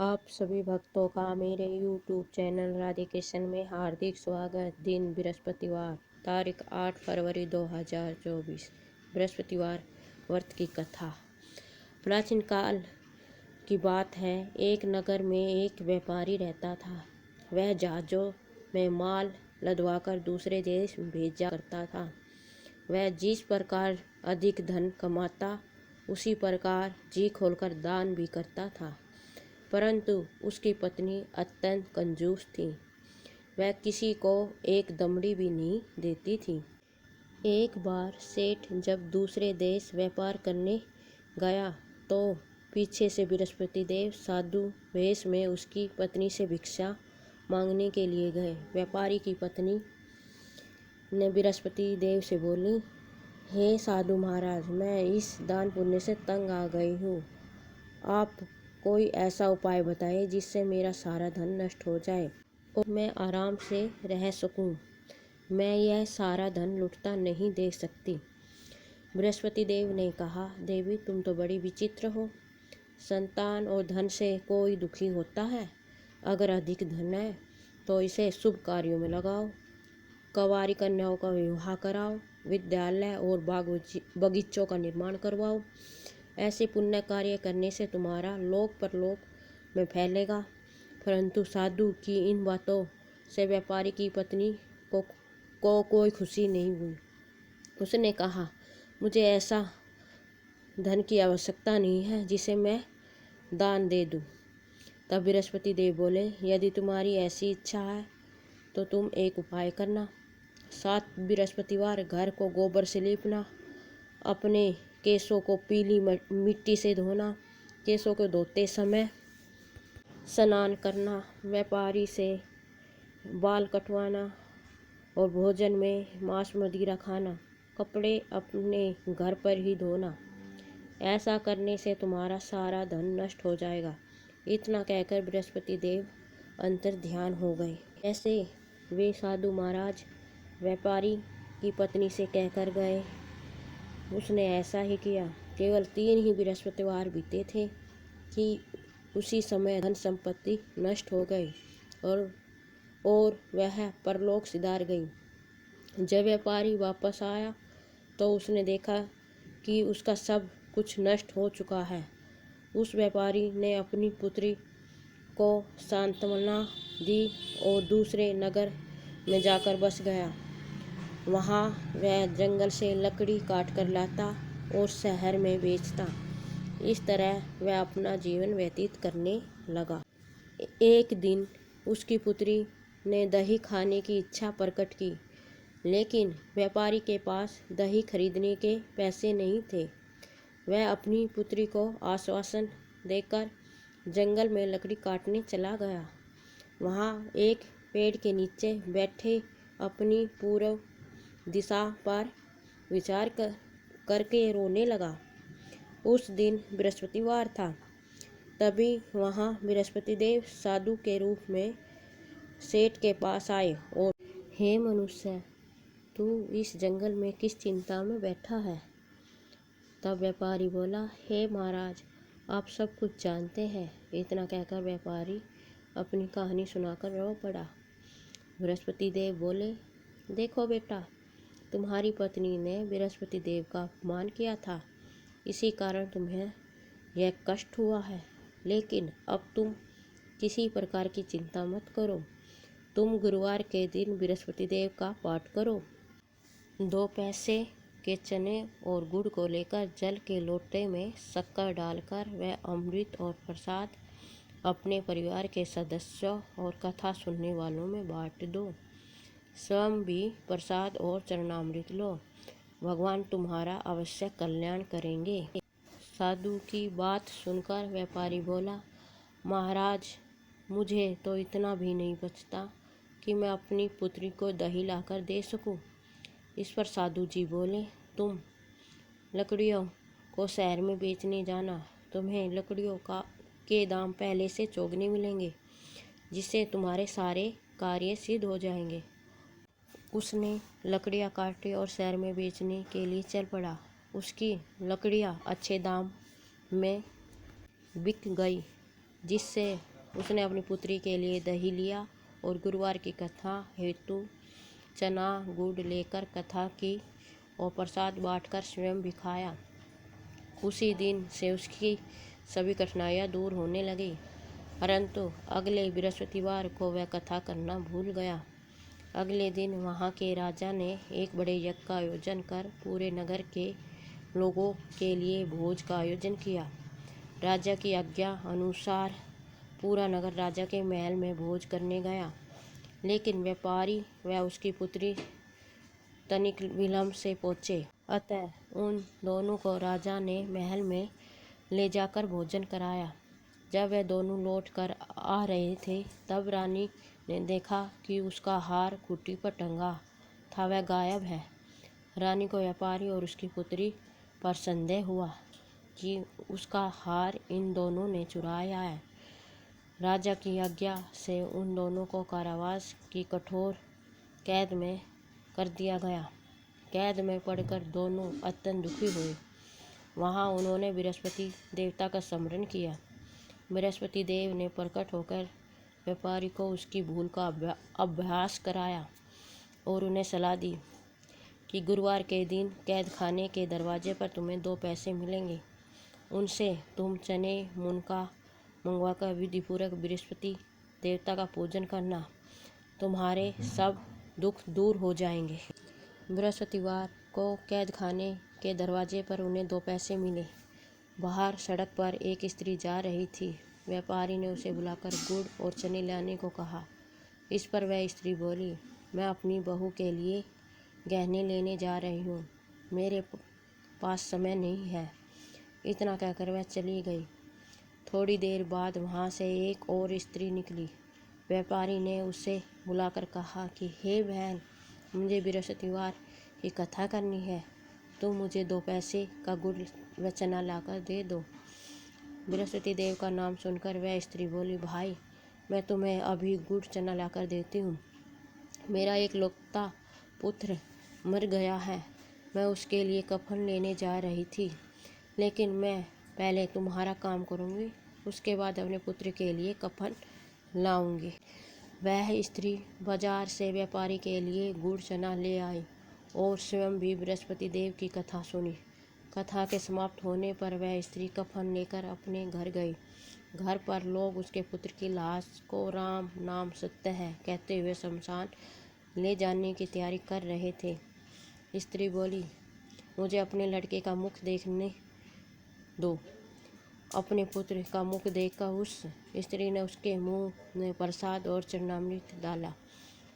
आप सभी भक्तों का मेरे YouTube चैनल राधे कृष्ण में हार्दिक स्वागत। दिन बृहस्पतिवार, तारीख 8 फरवरी 2024। बृहस्पतिवार व्रत की कथा। प्राचीन काल की बात है। एक नगर में एक व्यापारी रहता था। वह जहाज़ों में माल लदवाकर दूसरे देश भेजा करता था। वह जिस प्रकार अधिक धन कमाता, उसी प्रकार जी खोलकर दान भी करता था। परंतु उसकी पत्नी अत्यंत कंजूस थी। वह किसी को एक दमड़ी भी नहीं देती थी। एक बार सेठ जब दूसरे देश व्यापार करने गया तो पीछे से बृहस्पति देव साधु वेश में उसकी पत्नी से भिक्षा मांगने के लिए गए। व्यापारी की पत्नी ने बृहस्पति देव से बोली, हे साधु महाराज, मैं इस दान पुण्य से तंग आ गई हूँ। आप कोई ऐसा उपाय बताएं जिससे मेरा सारा धन नष्ट हो जाए और मैं आराम से रह सकूं। मैं यह सारा धन लुटता नहीं दे सकती। बृहस्पति देव ने कहा, देवी तुम तो बड़ी विचित्र हो। संतान और धन से कोई दुखी होता है? अगर अधिक धन है तो इसे शुभ कार्यों में लगाओ, कंवारी कन्याओं का विवाह कराओ, विद्यालय और बगीचों का निर्माण करवाओ। ऐसे पुण्य कार्य करने से तुम्हारा लोक परलोक में फैलेगा। परंतु साधु की इन बातों से व्यापारी की पत्नी को कोई खुशी नहीं हुई। उसने कहा, मुझे ऐसा धन की आवश्यकता नहीं है जिसे मैं दान दे दूं। तब बृहस्पति देव बोले, यदि तुम्हारी ऐसी इच्छा है तो तुम एक उपाय करना। 7 बृहस्पतिवार घर को गोबर से लीपना, अपने केसों को पीली मिट्टी से धोना, केसों को धोते समय स्नान करना, व्यापारी से बाल कटवाना और भोजन में मांस मदिरा खाना, कपड़े अपने घर पर ही धोना। ऐसा करने से तुम्हारा सारा धन नष्ट हो जाएगा। इतना कहकर बृहस्पति देव अंतर ध्यान हो गए। ऐसे वे साधु महाराज व्यापारी की पत्नी से कहकर गए। उसने ऐसा ही किया। केवल 3 ही बृहस्पतिवार बीते थे कि उसी समय धन संपत्ति नष्ट हो गई और वह परलोक सिधार गई। जब व्यापारी वापस आया तो उसने देखा कि उसका सब कुछ नष्ट हो चुका है। उस व्यापारी ने अपनी पुत्री को सांत्वना दी और दूसरे नगर में जाकर बस गया। वहाँ वह जंगल से लकड़ी काट कर लाता और शहर में बेचता। इस तरह वह अपना जीवन व्यतीत करने लगा। एक दिन उसकी पुत्री ने दही खाने की इच्छा प्रकट की, लेकिन व्यापारी के पास दही खरीदने के पैसे नहीं थे। वह अपनी पुत्री को आश्वासन देकर जंगल में लकड़ी काटने चला गया। वहाँ एक पेड़ के नीचे बैठे अपनी पूर्व दिशा पर विचार करके रोने लगा। उस दिन बृहस्पतिवार था। तभी वहाँ बृहस्पति देव साधु के रूप में सेठ के पास आए और, हे मनुष्य, तू इस जंगल में किस चिंता में बैठा है? तब व्यापारी बोला, हे महाराज, आप सब कुछ जानते हैं। इतना कहकर व्यापारी अपनी कहानी सुनाकर रो पड़ा। बृहस्पति देव बोले, देखो बेटा, तुम्हारी पत्नी ने बृहस्पति देव का अपमान किया था, इसी कारण तुम्हें यह कष्ट हुआ है। लेकिन अब तुम किसी प्रकार की चिंता मत करो। तुम गुरुवार के दिन बृहस्पति देव का पाठ करो। 2 पैसे के चने और गुड़ को लेकर जल के लोटे में शक्कर डालकर वह अमृत और प्रसाद अपने परिवार के सदस्यों और कथा सुनने वालों में बांट दो। स्वयं भी प्रसाद और चरणामृत लो। भगवान तुम्हारा अवश्य कल्याण करेंगे। साधु की बात सुनकर व्यापारी बोला, महाराज, मुझे तो इतना भी नहीं बचता कि मैं अपनी पुत्री को दही लाकर दे सकूं। इस पर साधु जी बोले, तुम लकड़ियों को शहर में बेचने जाना। तुम्हें लकड़ियों के दाम पहले से चौगुने मिलेंगे, जिससे तुम्हारे सारे कार्य सिद्ध हो जाएंगे। उसने लकड़ियाँ काटी और शहर में बेचने के लिए चल पड़ा। उसकी लकड़ियाँ अच्छे दाम में बिक गई, जिससे उसने अपनी पुत्री के लिए दही लिया और गुरुवार की कथा हेतु चना गुड़ लेकर कथा की और प्रसाद बांटकर स्वयं भी खाया। उसी दिन से उसकी सभी कठिनाइयाँ दूर होने लगी, परंतु अगले बृहस्पतिवार को वह कथा करना भूल गया। अगले दिन वहाँ के राजा ने एक बड़े यज्ञ का आयोजन कर पूरे नगर के लोगों के लिए भोज का आयोजन किया। राजा की आज्ञा अनुसार पूरा नगर राजा के महल में भोज करने गया, लेकिन व्यापारी व उसकी पुत्री तनिक विलंब से पहुँचे। अतः उन दोनों को राजा ने महल में ले जाकर भोजन कराया। जब वे दोनों लौट कर आ रहे थे, तब रानी ने देखा कि उसका हार खूंटी पर टंगा था, वह गायब है। रानी को व्यापारी और उसकी पुत्री पर संदेह हुआ कि उसका हार इन दोनों ने चुराया है। राजा की आज्ञा से उन दोनों को कारावास की कठोर कैद में कर दिया गया। कैद में पड़कर दोनों अत्यंत दुखी हुए। वहाँ उन्होंने बृहस्पति देवता का स्मरण किया। बृहस्पति देव ने प्रकट होकर व्यापारी को उसकी भूल का अभ्यास कराया और उन्हें सलाह दी कि गुरुवार के दिन कैद खाने के दरवाजे पर तुम्हें 2 पैसे मिलेंगे। उनसे तुम चने मुनका मंगवाकर विधिपूर्वक बृहस्पति देवता का पूजन करना, तुम्हारे सब दुख दूर हो जाएंगे। बृहस्पतिवार को कैद खाने के दरवाजे पर उन्हें 2 पैसे मिले। बाहर सड़क पर एक स्त्री जा रही थी। व्यापारी ने उसे बुलाकर गुड़ और चने लाने को कहा। इस पर वह स्त्री बोली, मैं अपनी बहू के लिए गहने लेने जा रही हूँ, मेरे पास समय नहीं है। इतना कहकर वह चली गई। थोड़ी देर बाद वहाँ से एक और स्त्री निकली। व्यापारी ने उसे बुलाकर कहा कि हे बहन, मुझे बृहस्पतिवार की कथा करनी है, तुम मुझे 2 पैसे का गुड़ व चना लाकर दे दो। बृहस्पति देव का नाम सुनकर वह स्त्री बोली, भाई, मैं तुम्हें अभी गुड़ चना लाकर देती हूँ। मेरा एक लौता पुत्र मर गया है, मैं उसके लिए कफन लेने जा रही थी, लेकिन मैं पहले तुम्हारा काम करूँगी, उसके बाद अपने पुत्र के लिए कफन लाऊंगी। वह स्त्री बाजार से व्यापारी के लिए गुड़ चना ले आई और स्वयं भी बृहस्पति देव की कथा सुनी। कथा के समाप्त होने पर वह स्त्री कफन लेकर अपने घर गई। घर पर लोग उसके पुत्र की लाश को राम नाम सत्य है कहते हुए शमशान ले जाने की तैयारी कर रहे थे। स्त्री बोली, मुझे अपने लड़के का मुख देखने दो। अपने पुत्र का मुख देखकर उस स्त्री ने उसके मुंह में प्रसाद और चरणामृत डाला।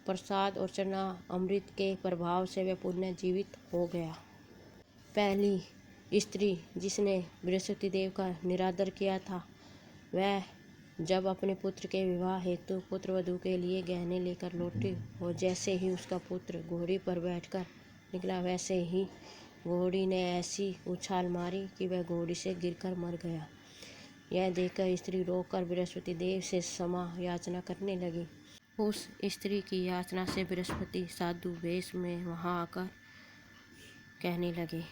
प्रसाद और चना अमृत के प्रभाव से वह पुनर्जीवित हो गया। पहली स्त्री जिसने बृहस्पति देव का निरादर किया था, वह जब अपने पुत्र के विवाह हेतु पुत्र वधू के लिए गहने लेकर लौटी और जैसे ही उसका पुत्र घोड़ी पर बैठकर निकला, वैसे ही घोड़ी ने ऐसी उछाल मारी कि वह घोड़ी से गिरकर मर गया। यह देखकर स्त्री रोकर बृहस्पति देव से क्षमा याचना करने लगी। उस स्त्री की याचना से बृहस्पति साधु वेश में वहां आकर कहने लगे,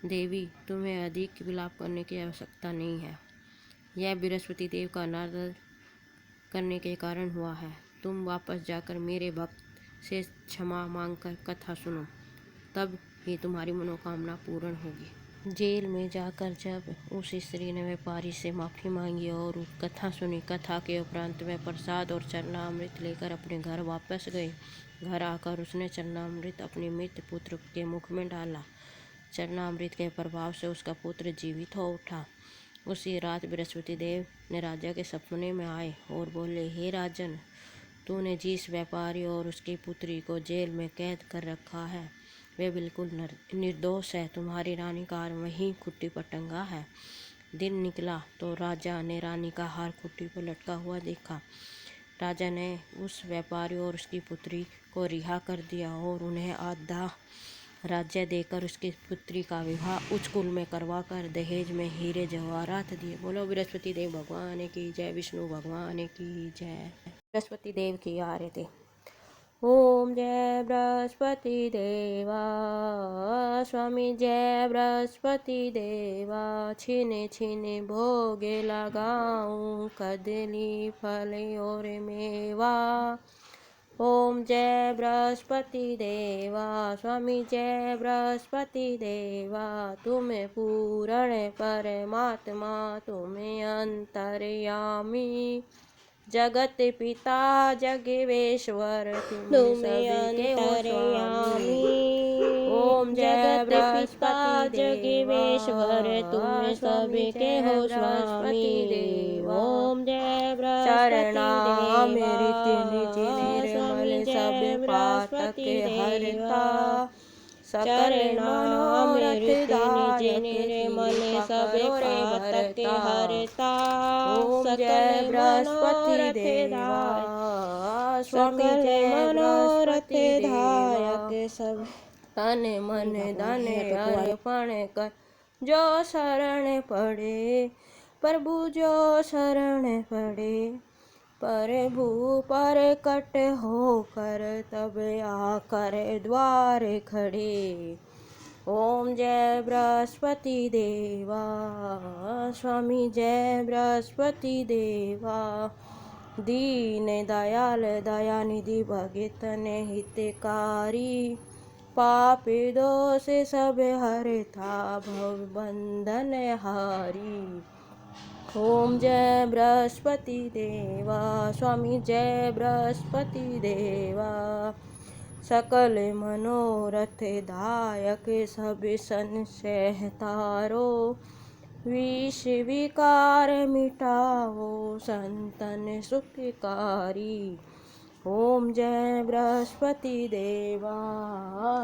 देवी, तुम्हें अधिक विलाप करने की आवश्यकता नहीं है। यह बृहस्पति देव का अनादर करने के कारण हुआ है। तुम वापस जाकर मेरे भक्त से क्षमा मांगकर कथा सुनो, तब ही तुम्हारी मनोकामना पूर्ण होगी। जेल में जाकर जब उस स्त्री ने व्यापारी से माफ़ी मांगी और कथा सुनी, कथा के उपरांत वह प्रसाद और चरणामृत लेकर अपने घर वापस गई। घर आकर उसने चरणामृत अपने मृत पुत्र के मुख में डाला। चरणामृत के प्रभाव से उसका पुत्र जीवित हो उठा। उसी रात बृहस्पति देव ने राजा के सपने में आए और बोले, हे राजन, तूने जिस व्यापारी और उसकी पुत्री को जेल में कैद कर रखा है, वे बिल्कुल निर्दोष है। तुम्हारी रानी का हार वहीं खुट्टी पर टंगा है। दिन निकला तो राजा ने रानी का हार खुट्टी पर लटका हुआ देखा। राजा ने उस व्यापारी और उसकी पुत्री को रिहा कर दिया और उन्हें आधा राज्य देकर उसकी पुत्री का विवाह उच्च कुल में करवाकर दहेज में हीरे जवाहरात दिए। बोलो बृहस्पति देव भगवान की जय, विष्णु भगवान की जय। बृहस्पति देव की आरती। ओम जय बृहस्पति देवा। स्वामी जय बृहस्पति देवा। छीने छीने भोगे लगाऊं कदली फल और मेवा। ओम जय बृहस्पति देवा। स्वामी जय बृहस्पति देवा। तुम्हें पूर्ण परमात्मा तुम्हें अंतर्यामी। जगत पिता जगवेश्वर तुम्हें अंतर्यामी। ओम जय बृहस्पति जगवेश्वर तुम सबके हो स्वामी। ओम जय बृहस्पति निर्मल सब पातक हरता। सकल मनोरथ निर्मल सब पातक हरता। ओम जय बृहस्पति देवा। स्वामी जय मनोरथ दायक सब तन मन धन अर्पण कर। जो शरण पड़े प्रभु जो शरण पड़े। प्रभु पर कट होकर तब आकर द्वार खड़े। ओम जय बृहस्पति देवा। स्वामी जय बृहस्पति देवा। दीन दयाल दयानिधि भगतन हितकारी। पाप दोष सब हरता भव बंधन हारी। ओम जय बृहस्पति देवा। स्वामी जय बृहस्पति देवा। सकल मनोरथ दायक सब संशय तारो। विष विकार मिटाओ संतन सुखकारी। ओम जय बृहस्पति देवा।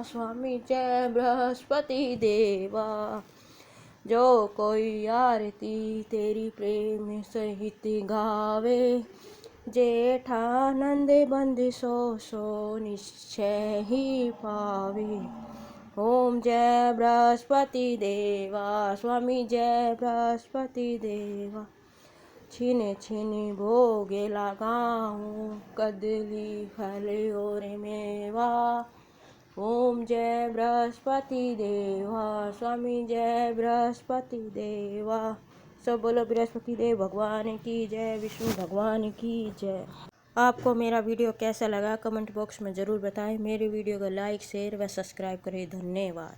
स्वामी जय बृहस्पति देवा। जो कोई आरती तेरी प्रेम सहित गावे। जेठानंद बंद सो निश्चय ही पावे। ओम जय बृहस्पति देवा। स्वामी जय बृहस्पति देवा। छीने छीने भोगे लगाऊं कदली फल और मेवा। ओम जय बृहस्पति देवा। स्वामी जय बृहस्पति देवा। सब बोलो बृहस्पति देव भगवान की जय। विष्णु भगवान की जय। आपको मेरा वीडियो कैसा लगा कमेंट बॉक्स में ज़रूर बताएं। मेरे वीडियो को लाइक शेयर व सब्सक्राइब करें। धन्यवाद।